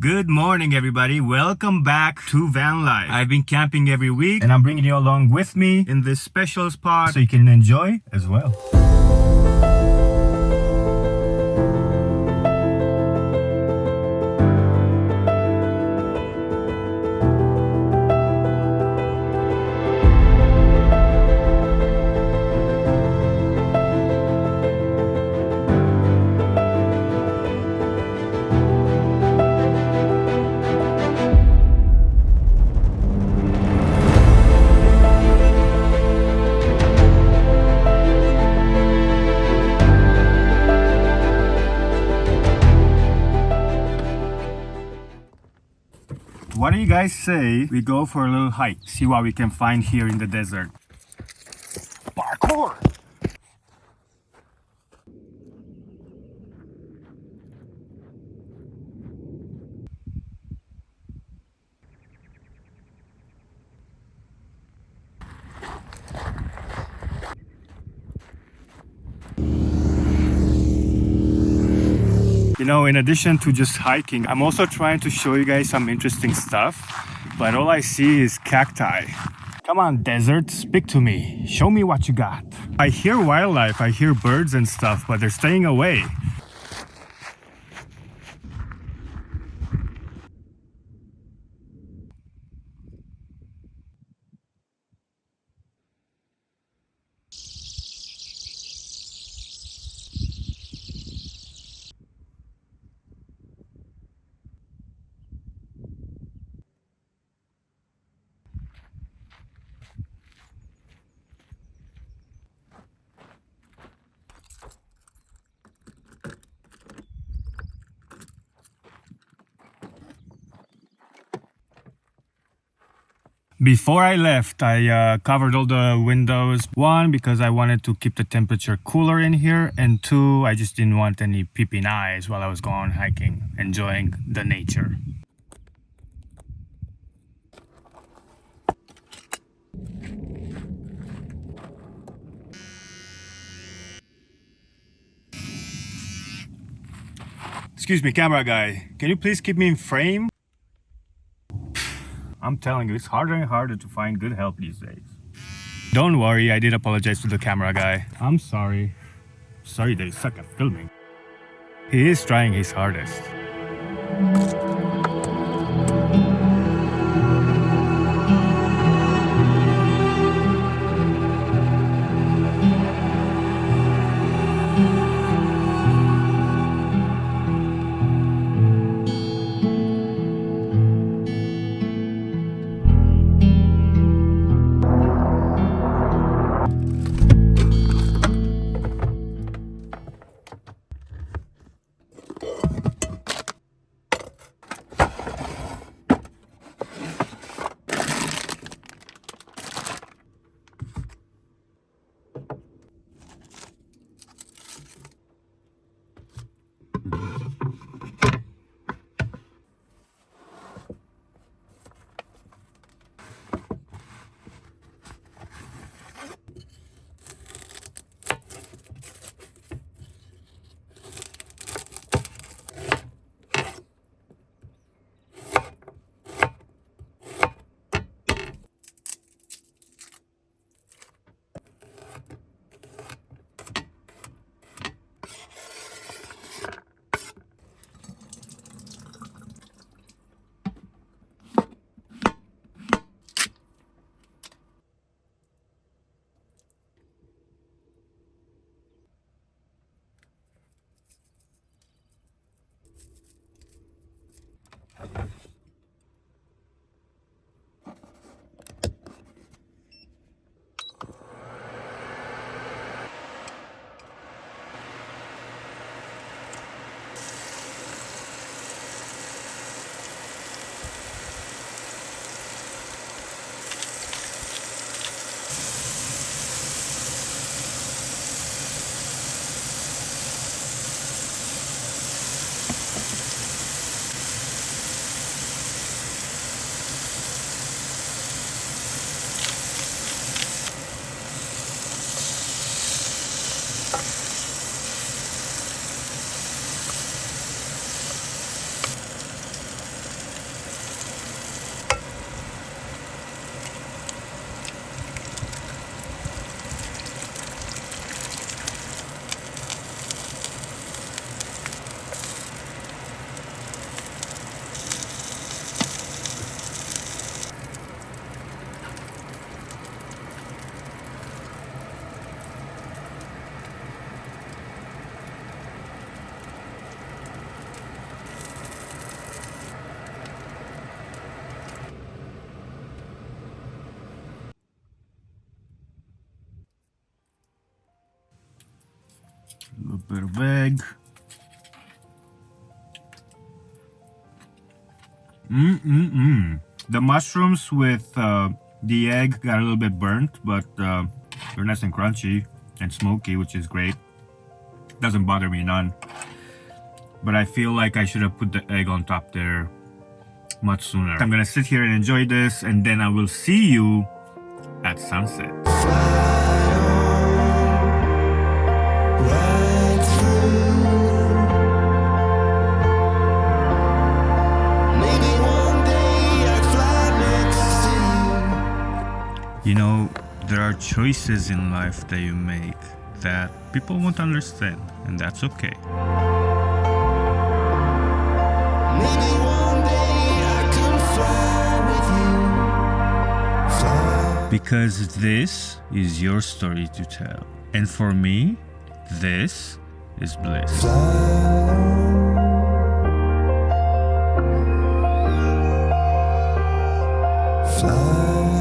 Good morning, everybody. Welcome back to van life. I've been camping every week and I'm bringing you along with me in this special spot so you can enjoy as well. What do you guys say we go for a little hike, see what we can find here in the desert? Parkour! You know, in addition to just hiking, I'm also trying to show you guys some interesting stuff, but all I see is cacti. Come on, desert, speak to me. Show me what you got. I hear wildlife, I hear birds and stuff, but they're staying away. Before I left, I covered all the windows. One, because I wanted to keep the temperature cooler in here. And two, I just didn't want any peeping eyes while I was going hiking, enjoying the nature. Excuse me, camera guy. Can you please keep me in frame? I'm telling you, it's harder and harder to find good help these days. Don't worry, I did apologize to the camera guy. I'm sorry. Sorry that you suck at filming. He is trying his hardest. Bit of egg. The mushrooms with the egg got a little bit burnt, but they're nice and crunchy and smoky, which is great. Doesn't bother me none. But I feel like I should have put the egg on top there much sooner. I'm gonna sit here and enjoy this, and then I will see you at sunset. You know, there are choices in life that you make that people won't understand, and that's okay. Maybe one day I can fly with you. Because this is your story to tell. And for me, this is bliss. Fly.